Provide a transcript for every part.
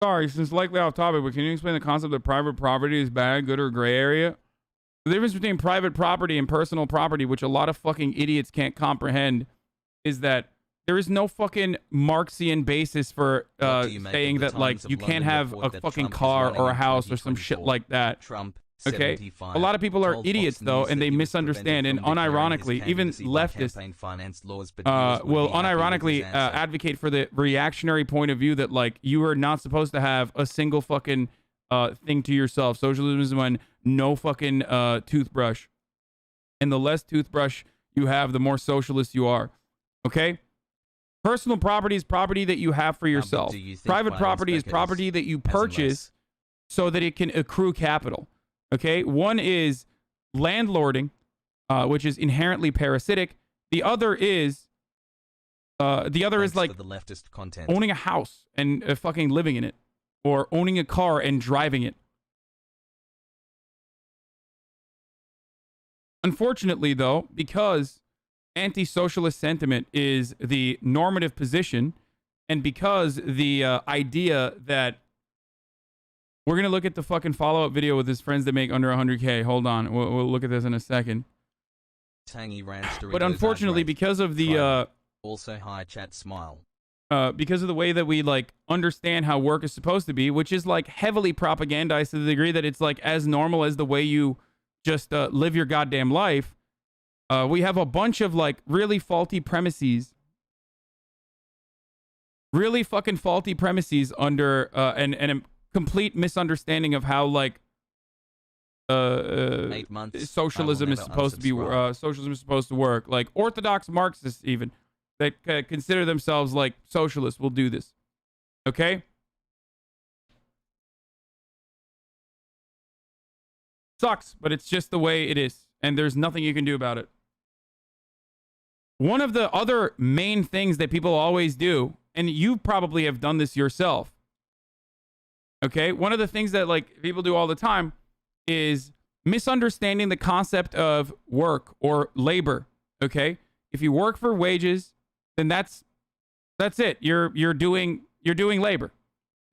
Sorry, since likely off topic, but can you explain the concept that private property is bad, good, or gray area? The difference between private property and personal property, which a lot of fucking idiots can't comprehend, is that there is no fucking Marxian basis for saying that, like, you can't have a fucking car or a house or some shit like that. Okay? A lot of people are idiots, though, and they misunderstand. And unironically, even leftists will unironically advocate for the reactionary point of view that, like, you are not supposed to have a single fucking thing to yourself. Socialism is when no fucking toothbrush. And the less toothbrush you have, the more socialist you are. Okay? Personal property is property that you have for yourself. Private property is property that you purchase so that it can accrue capital. Okay? One is landlording, which is inherently parasitic. The other is like the leftist content. Owning a house and fucking living in it, or owning a car and driving it. Unfortunately, though, because anti-socialist sentiment is the normative position, and because the idea that we're gonna look at the fucking follow-up video with his friends that make under 100K. Hold on, we'll look at this in a second. Tangy rants, but unfortunately, because of the also hi chat smile, because of the way that we like understand how work is supposed to be, which is like heavily propagandized to the degree that it's like as normal as the way you just live your goddamn life. We have a bunch of like really faulty premises, really fucking faulty premises under and a complete misunderstanding of how like socialism is supposed to be socialism is supposed to work. Like orthodox Marxists even that consider themselves like socialists will do this. Okay? Sucks, but it's just the way it is, and there's nothing you can do about it. One of the other main things that people always do, and you probably have done this yourself, okay? One of the things that like people do all the time is misunderstanding the concept of work or labor, okay? If you work for wages, then that's it. You're doing labor.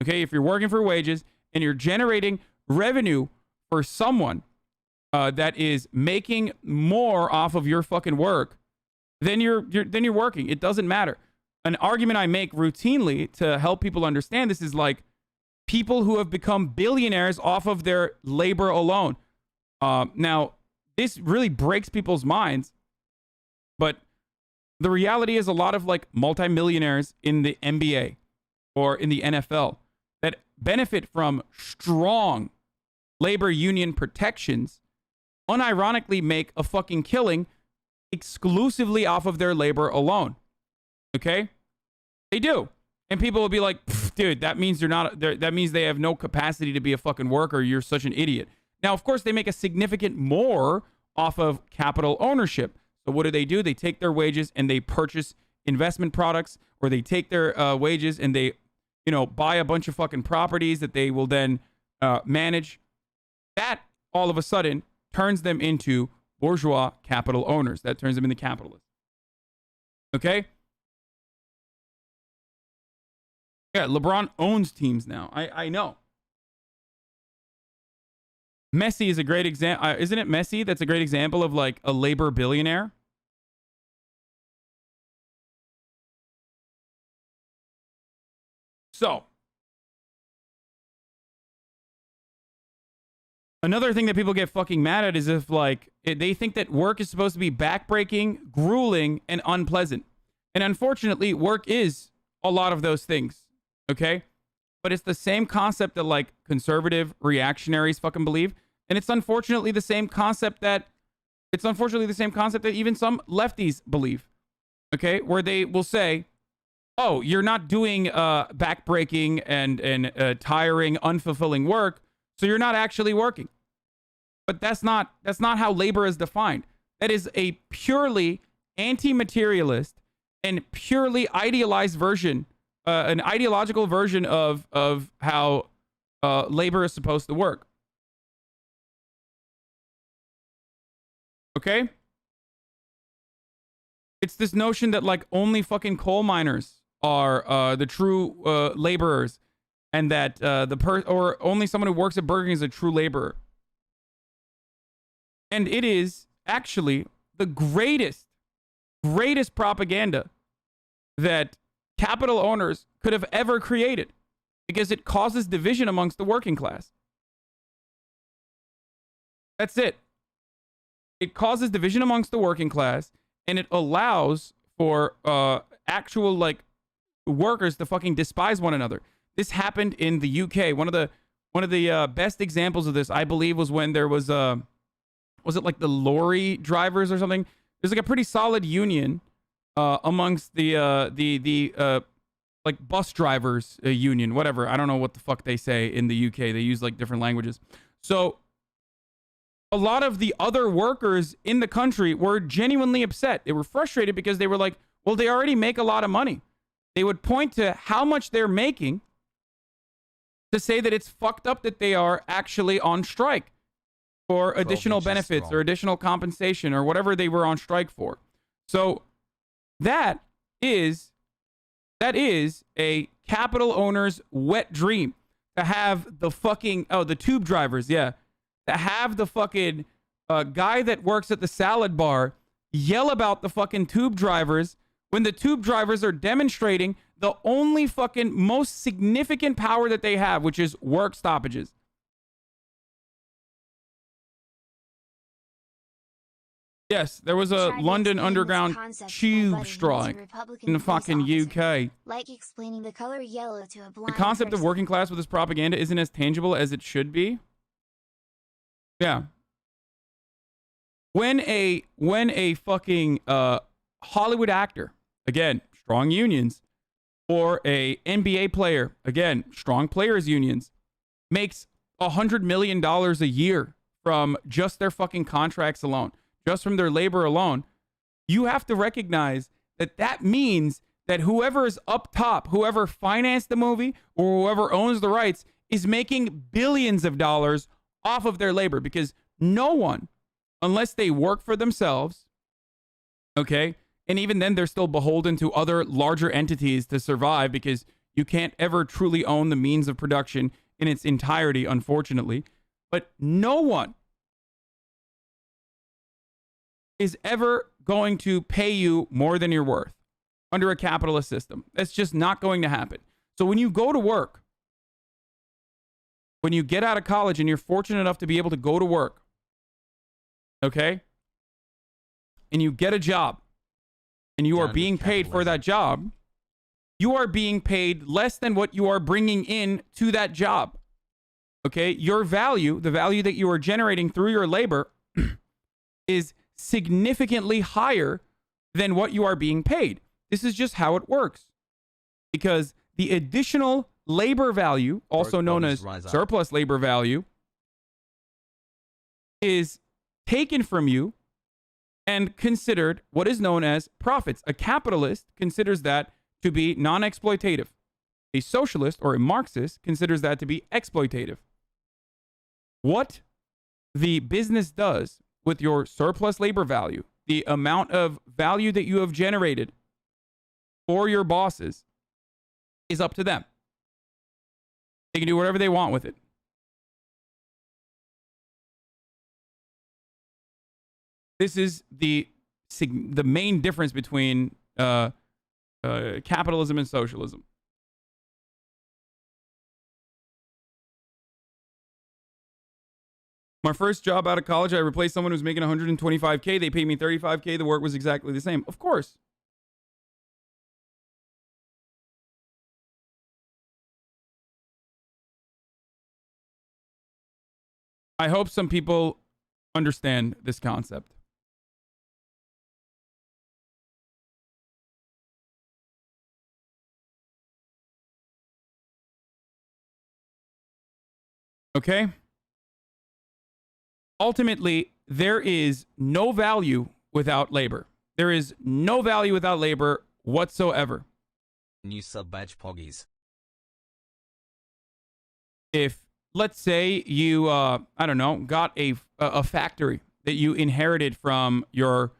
Okay? If you're working for wages and you're generating revenue for someone that is making more off of your fucking work, then you're working. It doesn't matter. An argument I make routinely to help people understand this is like people who have become billionaires off of their labor alone. Now, this really breaks people's minds, but the reality is a lot of like multimillionaires in the NBA or in the NFL that benefit from strong labor union protections unironically make a fucking killing exclusively off of their labor alone. Okay? They do. And people will be like, dude, that means that means they have no capacity to be a fucking worker. You're such an idiot. Now, of course, they make a significant more off of capital ownership. So what do? They take their wages and they purchase investment products, or they take their wages and they, buy a bunch of fucking properties that they will then manage. That all of a sudden turns them into bourgeois capital owners. That turns them into capitalists. Okay? Yeah, LeBron owns teams now. I know. Messi is a great example. Isn't it Messi that's a great example of like a labor billionaire? So, another thing that people get fucking mad at is if like they think that work is supposed to be backbreaking, grueling, and unpleasant. And unfortunately, work is a lot of those things. Okay? But it's the same concept that like conservative reactionaries fucking believe. And it's unfortunately the same concept that even some lefties believe. Okay? Where they will say, oh, you're not doing backbreaking and tiring, unfulfilling work, so you're not actually working. But that's not how labor is defined. That is a purely anti-materialist and purely idealized version, an ideological version of how labor is supposed to work. Okay? It's this notion that like only fucking coal miners are the true laborers, and that or only someone who works at Burger King is a true laborer. And it is actually the greatest propaganda that capital owners could have ever created, because it causes division amongst the working class. That's it. It causes division amongst the working class, and it allows for actual like workers to fucking despise one another. This happened in the UK. One of the best examples of this, I believe, was when there was it like the lorry drivers or something? There's like a pretty solid union amongst the like bus drivers union, whatever. I don't know what the fuck they say in the UK. They use like different languages. So a lot of the other workers in the country were genuinely upset. They were frustrated because they were like, well, they already make a lot of money. They would point to how much they're making to say that it's fucked up that they are actually on strike for additional benefits or additional compensation or whatever they were on strike for. So that is a capital owner's wet dream, to have the fucking, the tube drivers, yeah, to have the fucking guy that works at the salad bar yell about the fucking tube drivers when the tube drivers are demonstrating the only fucking most significant power that they have, which is work stoppages. Yes, there was a London Underground tube strike in the fucking UK. Like explaining the color yellow to a blind The concept of working class with this propaganda isn't as tangible as it should be. Yeah. When a fucking Hollywood actor, again, strong unions, or a NBA player, again, strong players unions, makes $100 million a year from just their fucking contracts alone, just from their labor alone, you have to recognize that that means that whoever is up top, whoever financed the movie or whoever owns the rights, is making billions of dollars off of their labor, because no one, unless they work for themselves, okay, and even then they're still beholden to other larger entities to survive, because you can't ever truly own the means of production in its entirety, unfortunately. But no one is ever going to pay you more than you're worth under a capitalist system. That's just not going to happen. So when you go to work, when you get out of college and you're fortunate enough to be able to go to work, okay, and you get a job and you are being paid for that job, you are being paid less than what you are bringing in to that job. Okay, your value, the value that you are generating through your labor is significantly higher than what you are being paid. This is just how it works. Because the additional labor value, also known as surplus labor value, is taken from you and considered what is known as profits. A capitalist considers that to be non-exploitative. A socialist or a Marxist considers that to be exploitative. What the business does with your surplus labor value, the amount of value that you have generated for your bosses, is up to them. They can do whatever they want with it. This is the main difference between capitalism and socialism. My first job out of college, I replaced someone who's making $125K. They paid me $35K. The work was exactly the same. Of course. I hope some people understand this concept. Okay? Ultimately, there is no value without labor. There is no value without labor whatsoever. New sub badge poggies. If, let's say, you, I don't know, got a factory that you inherited from your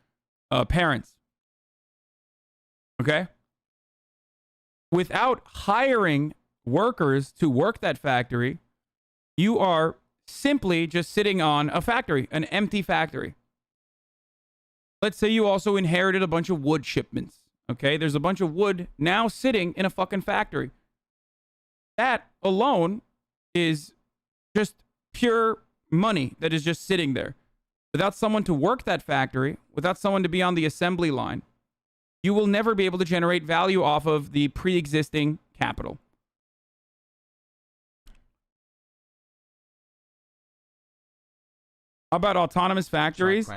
parents. Okay? Without hiring workers to work that factory, you are simply just sitting on a factory, an empty factory. Let's say you also inherited a bunch of wood shipments. Okay, there's a bunch of wood now sitting in a fucking factory. That alone is just pure money that is just sitting there. Without someone to work that factory, without someone to be on the assembly line, you will never be able to generate value off of the pre-existing capital. How about autonomous factories?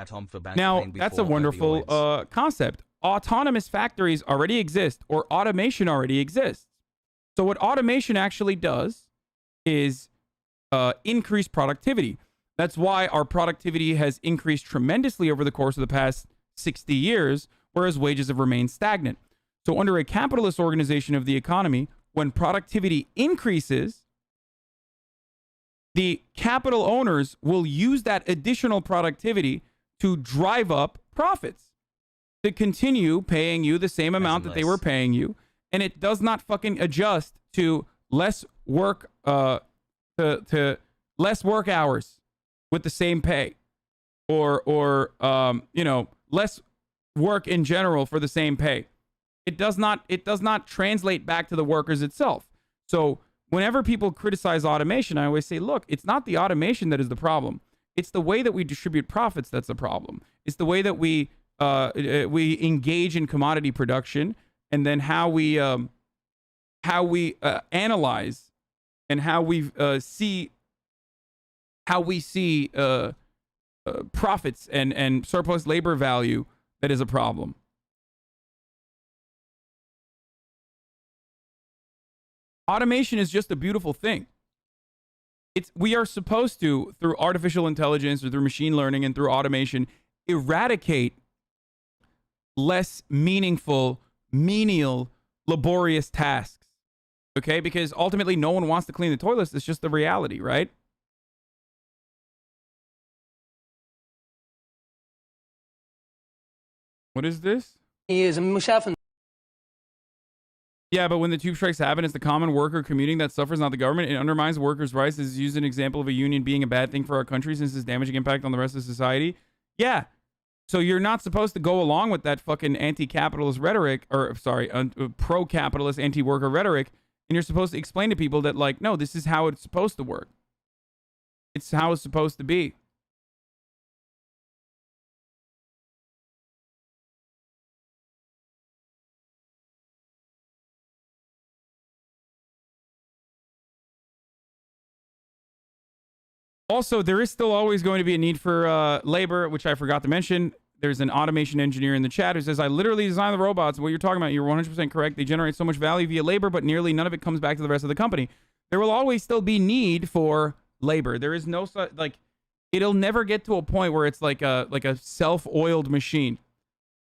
Now, that's a wonderful concept. Autonomous factories already exist, or automation already exists. So what automation actually does is increase productivity. That's why our productivity has increased tremendously over the course of the past 60 years, whereas wages have remained stagnant. So under a capitalist organization of the economy, when productivity increases, the capital owners will use that additional productivity to drive up profits, to continue paying you the same amount that they were paying you. And it does not fucking adjust to less work, to less work hours with the same pay, or less work in general for the same pay. It does not translate back to the workers itself. So whenever people criticize automation, I always say, look, it's not the automation that is the problem. It's the way that we distribute profits that's the problem. It's the way that we engage in commodity production, and then how we analyze and how we see profits and surplus labor value that is a problem. Automation is just a beautiful thing. We are supposed to, through artificial intelligence or through machine learning and through automation, eradicate less meaningful, menial, laborious tasks. Okay? Because ultimately no one wants to clean the toilets. It's just the reality, right? What is this? Yeah, but when the tube strikes happen, it's the common worker commuting that suffers, not the government. It undermines workers' rights. This is used as an example of a union being a bad thing for our country since its damaging impact on the rest of society. Yeah. So you're not supposed to go along with that fucking anti-capitalist rhetoric, or sorry, pro-capitalist anti-worker rhetoric, and you're supposed to explain to people that, like, no, this is how it's supposed to work. It's how it's supposed to be. Also, there is still always going to be a need for labor, which I forgot to mention. There's an automation engineer in the chat who says, I literally designed the robots. What you're talking about, you're 100% correct. They generate so much value via labor, but nearly none of it comes back to the rest of the company. There will always still be need for labor. There is no, like, it'll never get to a point where it's like a self-oiled machine.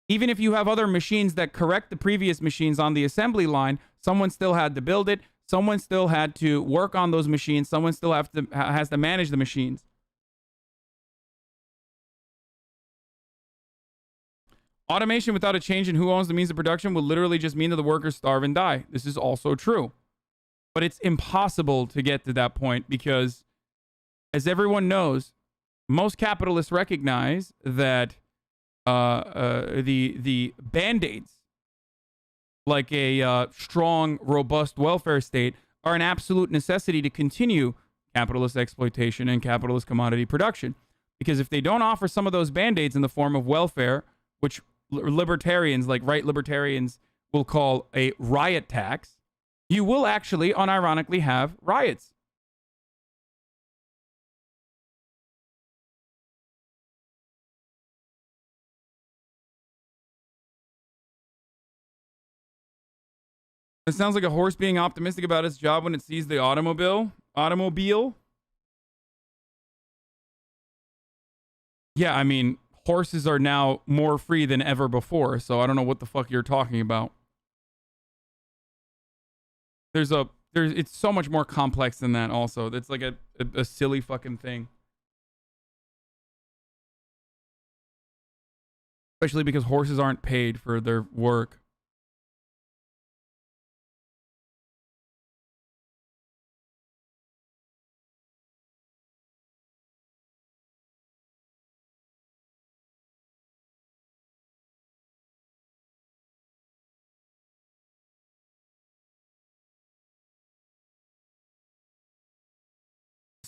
Even if you have other machines that correct the previous machines on the assembly line, someone still had to build it. Someone still had to work on those machines. Someone still has to manage the machines. Automation without a change in who owns the means of production will literally just mean that the workers starve and die. This is also true. But it's impossible to get to that point because, as everyone knows, most capitalists recognize that the band-aids, like a strong, robust welfare state, are an absolute necessity to continue capitalist exploitation and capitalist commodity production. Because if they don't offer some of those band-aids in the form of welfare, which libertarians, like right libertarians, will call a riot tax, you will actually, unironically, have riots. It sounds like a horse being optimistic about its job when it sees the automobile. Yeah, I mean, horses are now more free than ever before, so I don't know what the fuck you're talking about. It's so much more complex than that also. It's like a silly fucking thing. Especially because horses aren't paid for their work.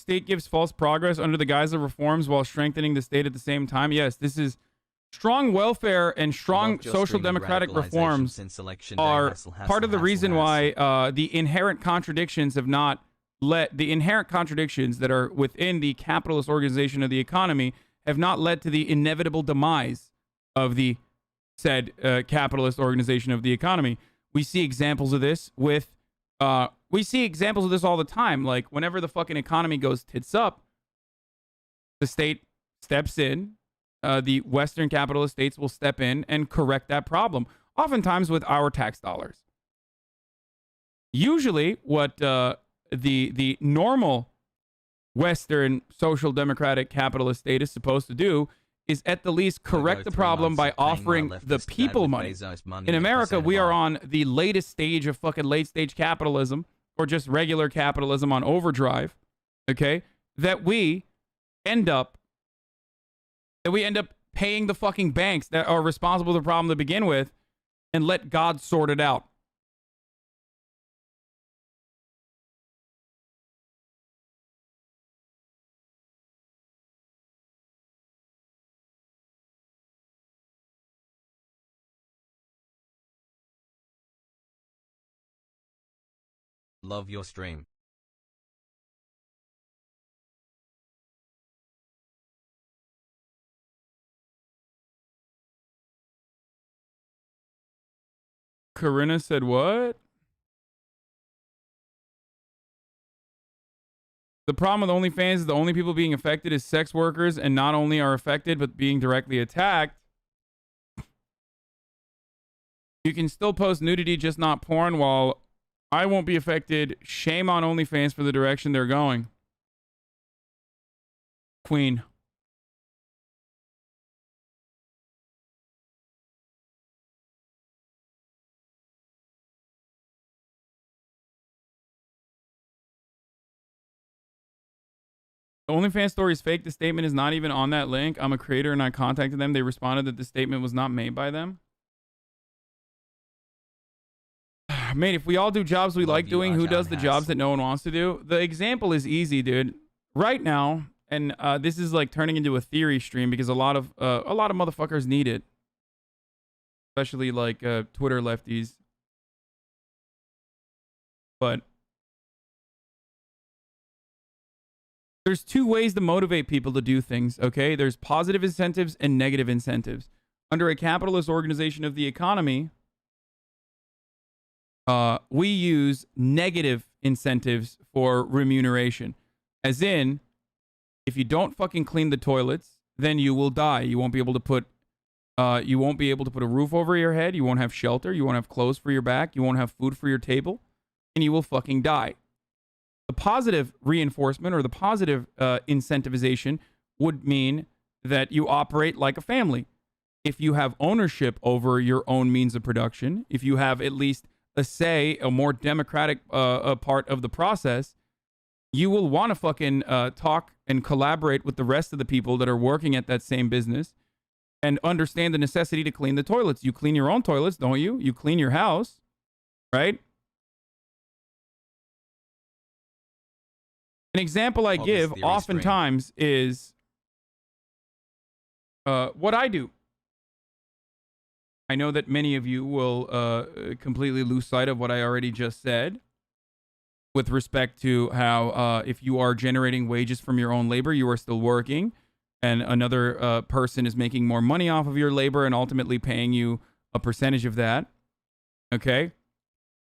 state gives false progress under the guise of reforms while strengthening the state at the same time. Yes, this is strong welfare and strong social democratic reforms are part of the reason why the inherent contradictions have not let the inherent contradictions that are within the capitalist organization of the economy have not led to the inevitable demise of the said capitalist organization of the economy. We see examples of this with we see examples of this all the time. Like whenever the fucking economy goes tits up, the state steps in. The Western capitalist states will step in and correct that problem, oftentimes with our tax dollars. Usually, what the normal Western social democratic capitalist state is supposed to do is at the least correct the problem by offering the people money. In America, we are on the latest stage of fucking late stage capitalism, or just regular capitalism on overdrive, okay? That we end up paying the fucking banks that are responsible for the problem to begin with and let God sort it out. Love your stream. Corinna said what? The problem with OnlyFans is the only people being affected is sex workers, and not only are affected, but being directly attacked. You can still post nudity, just not porn, while I won't be affected. Shame on OnlyFans for the direction they're going. Queen. The OnlyFans story is fake. The statement is not even on that link. I'm a creator and I contacted them. They responded that the statement was not made by them. Mate, if we all do jobs we like doing, who does the jobs that no one wants to do? The example is easy, dude. Right now, and this is like turning into a theory stream because a lot of motherfuckers need it, especially like Twitter lefties. But there's two ways to motivate people to do things, okay? There's positive incentives and negative incentives. Under a capitalist organization of the economy, we use negative incentives for remuneration. As in, if you don't fucking clean the toilets, then you will die. You won't be able to put a roof over your head. You won't have shelter. You won't have clothes for your back. You won't have food for your table, and you will fucking die. The positive reinforcement or the positive incentivization would mean that you operate like a family. If you have ownership over your own means of production, if you have at least a say, a more democratic a part of the process, you will want to fucking talk and collaborate with the rest of the people that are working at that same business and understand the necessity to clean the toilets. You clean your own toilets, don't you? You clean your house, right? An example I give oftentimes is what I do. I know that many of you will completely lose sight of what I already just said with respect to how if you are generating wages from your own labor, you are still working, and another person is making more money off of your labor and ultimately paying you a percentage of that. Okay?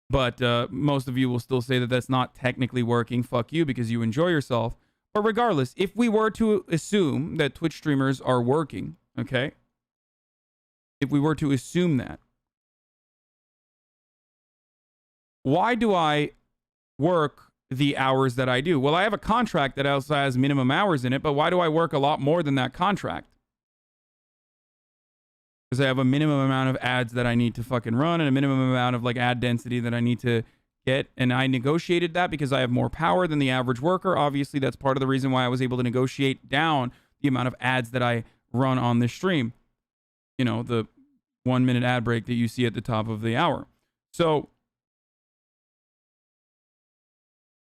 But most of you will still say that that's not technically working. Fuck you, because you enjoy yourself. But regardless, if we were to assume that Twitch streamers are working, okay? If we were to assume that, why do I work the hours that I do? Well, I have a contract that also has minimum hours in it, but why do I work a lot more than that contract? Because I have a minimum amount of ads that I need to fucking run and a minimum amount of like ad density that I need to get. And I negotiated that because I have more power than the average worker. Obviously, that's part of the reason why I was able to negotiate down the amount of ads that I run on this stream. You know, the 1 minute ad break that you see at the top of the hour. So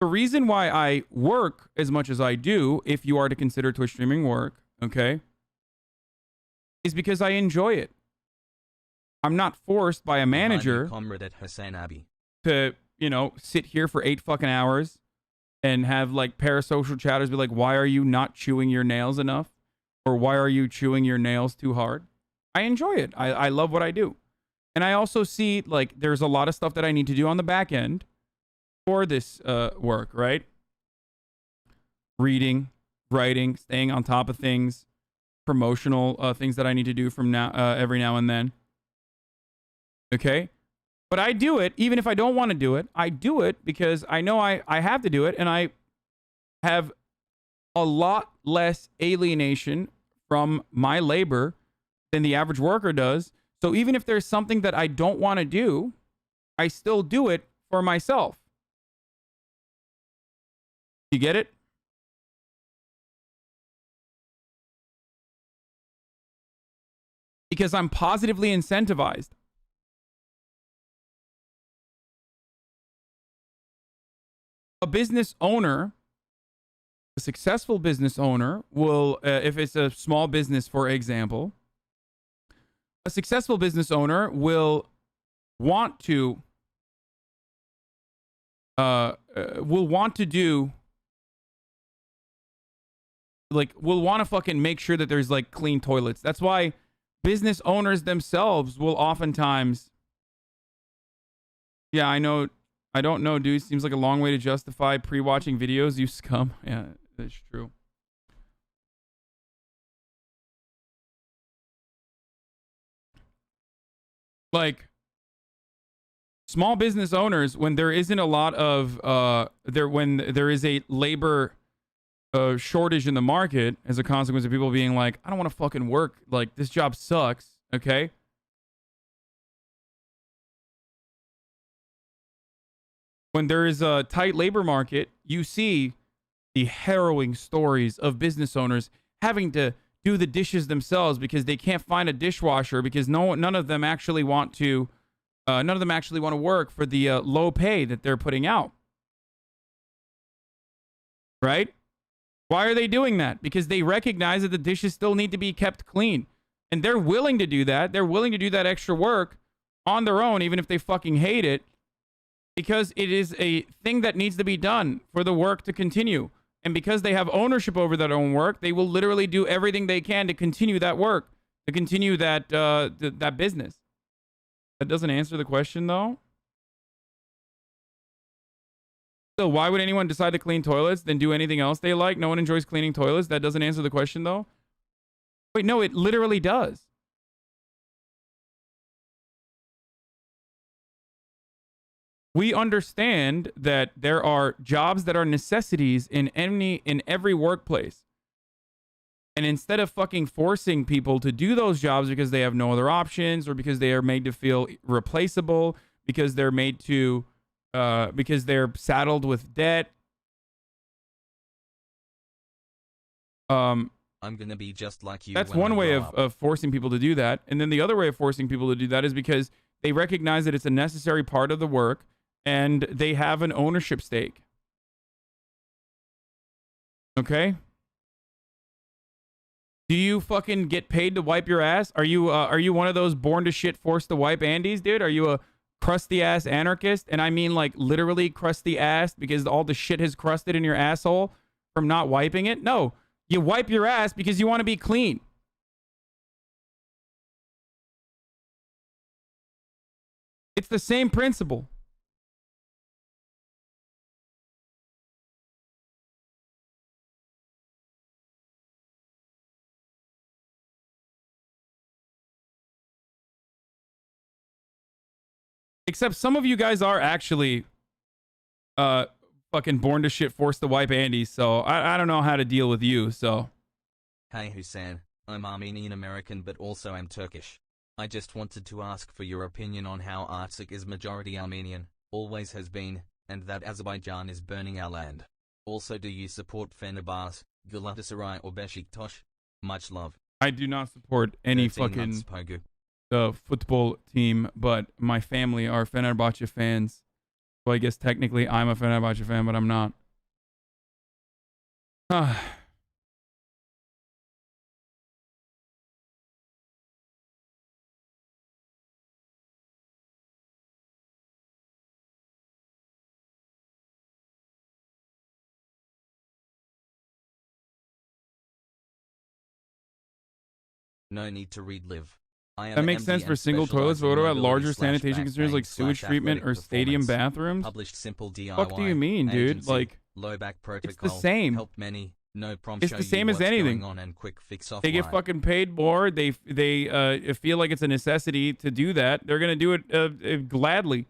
The reason why I work as much as I do, if you are to consider Twitch streaming work, okay, is because I enjoy it. I'm not forced by a manager comrade at Hasanabi to, you know, sit here for 8 fucking hours and have like parasocial chatters be like, why are you not chewing your nails enough? Or why are you chewing your nails too hard? I enjoy it. I love what I do. And I also see like there's a lot of stuff that I need to do on the back end for this work, right? Reading, writing, staying on top of things, promotional things that I need to do from now every now and then. Okay? But I do it, even if I don't want to do it. I do it because I know I have to do it, and I have a lot less alienation from my labor than the average worker does. So even if there's something that I don't want to do, I still do it for myself. You get it? Because I'm positively incentivized. A business owner, a successful business owner will, if it's a small business, for example, a successful business owner will want to do, like, will want to fucking make sure that there's like clean toilets. That's why business owners themselves will oftentimes, yeah, I know, I don't know, dude. Seems like a long way to justify pre-watching videos, you scum. Yeah, that's true. Like, small business owners, when there isn't a lot of when there is a labor shortage in the market as a consequence of people being like, I don't want to fucking work, like this job sucks, okay? When there is a tight labor market, you see the harrowing stories of business owners having to do the dishes themselves because they can't find a dishwasher because none of them actually want to work for the low pay that they're putting out. Right? Why are they doing that? Because they recognize that the dishes still need to be kept clean. And they're willing to do that. They're willing to do that extra work on their own, even if they fucking hate it, because it is a thing that needs to be done for the work to continue. And because they have ownership over their own work, they will literally do everything they can to continue that work, to continue that that business. That doesn't answer the question, though. So why would anyone decide to clean toilets than do anything else they like? No one enjoys cleaning toilets. That doesn't answer the question, though. Wait, no, it literally does. We understand that there are jobs that are necessities in every workplace. And instead of fucking forcing people to do those jobs because they have no other options, or because they are made to feel replaceable, because they're made to because they're saddled with debt. I'm gonna be just like you. That's one way of forcing people to do that. And then the other way of forcing people to do that is because they recognize that it's a necessary part of the work and they have an ownership stake. Okay? Do you fucking get paid to wipe your ass? Are you one of those born to shit, forced to wipe Andes, dude? Are you a crusty ass anarchist? And I mean like literally crusty ass because all the shit has crusted in your asshole from not wiping it? No, you wipe your ass because you want to be clean. It's the same principle. Except some of you guys are actually fucking born to shit, forced to wipe Andes, so I don't know how to deal with you, so. Hey Hussein, I'm Armenian American but also I'm Turkish. I just wanted to ask for your opinion on how Artsakh is majority Armenian, always has been, and that Azerbaijan is burning our land. Also, do you support Fenerbahce, Galatasaray or Besiktas? Much love. I do not support any fucking football team, but my family are Fenerbahce fans. So I guess technically I'm a Fenerbahce fan, but I'm not. No need to read live. I am That an makes sense MD for and single toilets, but what specialize in about larger mobility slash sanitation back concerns like pain sewage slash treatment or athletic stadium performance. bathrooms? Published simple DIY. Fuck do you mean, dude? Agency, Like, low back protocol. it's the same. Help many. No prom It's show the same you as what's anything. going on and quick fix offline. They get fucking paid more. They feel like it's a necessity to do that. They're gonna do it gladly.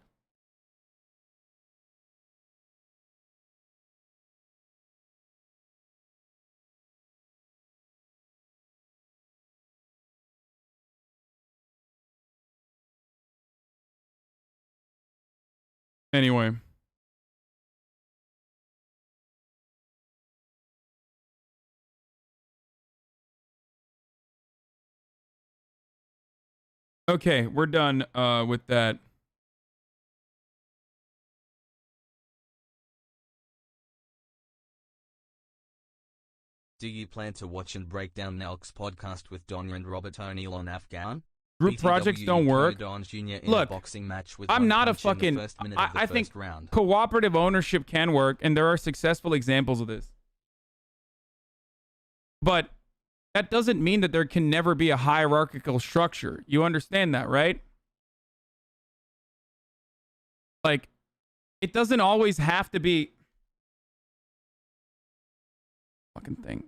Anyway. Okay, we're done with that. Do you plan to watch and break down Nelk's podcast with Donya and Robert O'Neill on Afghan? Group projects don't work. Look, I'm not a fucking... I think cooperative ownership can work, and there are successful examples of this. But that doesn't mean that there can never be a hierarchical structure. You understand that, right? Like, it doesn't always have to be... Fucking thing.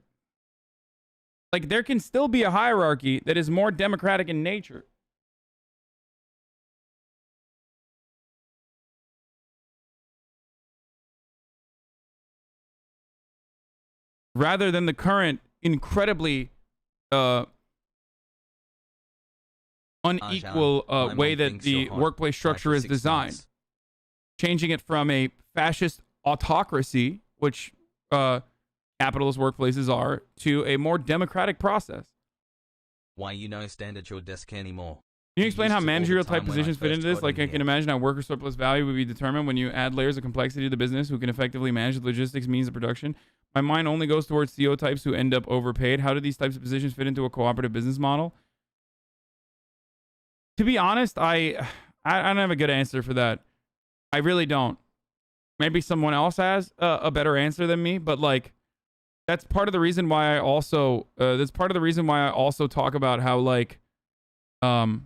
Like, there can still be a hierarchy that is more democratic in nature. Rather than the current incredibly unequal way that the workplace structure is designed. Changing it from a fascist autocracy, which capitalist workplaces are, to a more democratic process. Why you no stand at your desk anymore? Can you explain how managerial type positions fit into this? Like, I can imagine how worker surplus value would be determined when you add layers of complexity to the business who can effectively manage the logistics means of production. My mind only goes towards CEO types who end up overpaid. How do these types of positions fit into a cooperative business model? To be honest, I don't have a good answer for that. I really don't. Maybe someone else has a better answer than me, but like, that's part of the reason why I also talk about how like how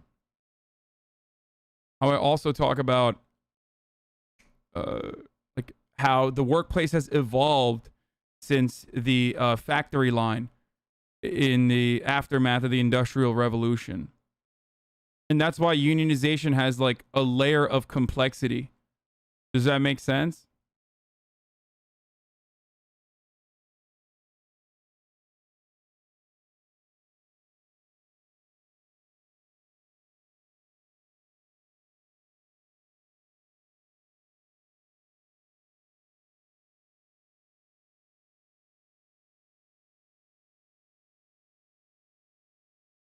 I also talk about like how the workplace has evolved since the factory line in the aftermath of the Industrial Revolution. And that's why unionization has like a layer of complexity. Does that make sense?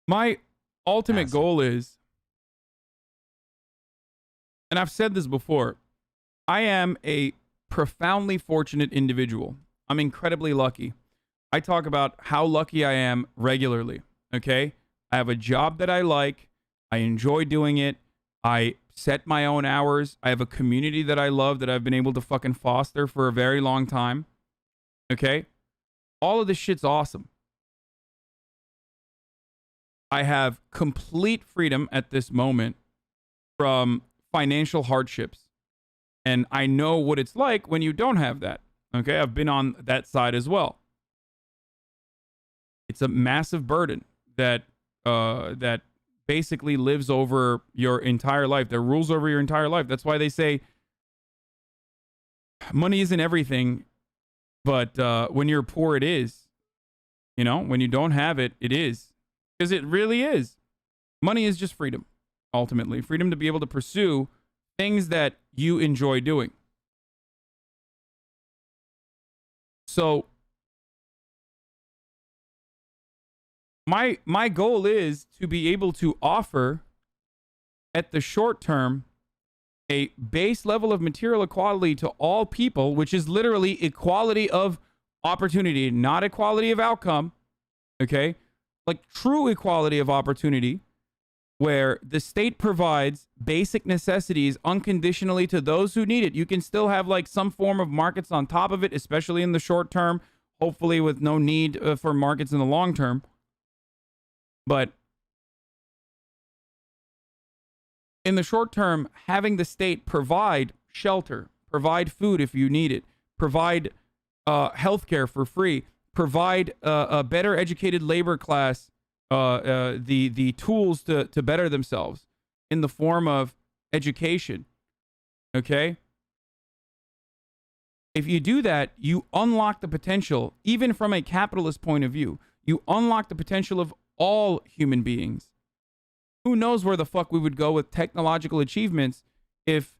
My ultimate goal is, and I've said this before, I am a profoundly fortunate individual. I'm incredibly lucky. I talk about how lucky I am regularly, okay? I have a job that I like. I enjoy doing it. I set my own hours. I have a community that I love that I've been able to fucking foster for a very long time, okay? All of this shit's awesome. I have complete freedom at this moment from financial hardships. And I know what it's like when you don't have that. Okay, I've been on that side as well. It's a massive burden that that basically lives over your entire life. That rules over your entire life. That's why they say money isn't everything, but when you're poor, it is. You know, when you don't have it, it is. Because it really is. Money is just freedom, ultimately. Freedom to be able to pursue things that you enjoy doing. So, my goal is to be able to offer, at the short term, a base level of material equality to all people, which is literally equality of opportunity, not equality of outcome, okay? Like true equality of opportunity, where the state provides basic necessities unconditionally to those who need it. You can still have like some form of markets on top of it, especially in the short term, hopefully with no need for markets in the long term. But in the short term, having the state provide shelter, provide food if you need it, provide healthcare for free, provide a better educated labor class the tools to better themselves in the form of education. Okay? If you do that, you unlock the potential, even from a capitalist point of view, you unlock the potential of all human beings. Who knows where the fuck we would go with technological achievements if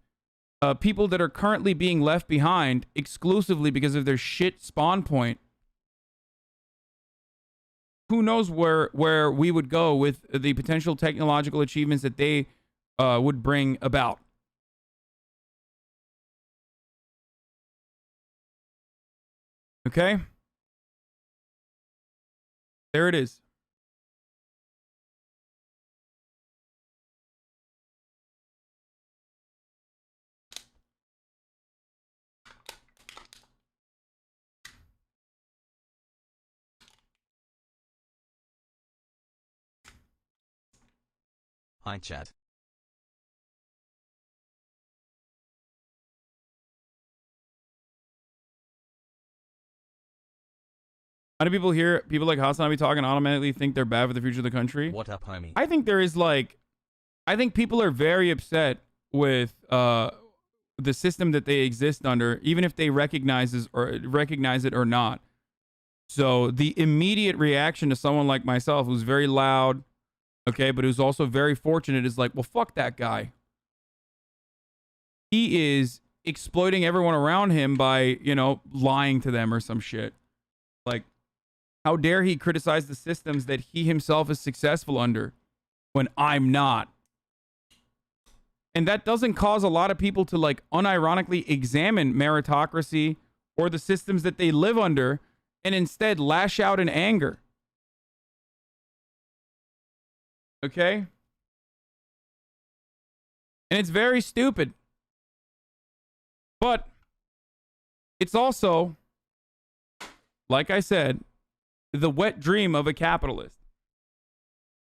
people that are currently being left behind exclusively because of their shit spawn point, who knows where we would go with the potential technological achievements that they would bring about. Okay? There it is. Hi chat. How do people hear people like Hasanabi talk and automatically think they're bad for the future of the country? What up, homie? I think there is like, I think people are very upset with the system that they exist under, even if they recognize it or not. So the immediate reaction to someone like myself, who's very loud, okay, but who's also very fortunate, is like, well, fuck that guy. He is exploiting everyone around him by, you know, lying to them or some shit. Like, how dare he criticize the systems that he himself is successful under when I'm not? And that doesn't cause a lot of people to, like, unironically examine meritocracy or the systems that they live under and instead lash out in anger. Okay? And it's very stupid. But it's also, like I said, the wet dream of a capitalist.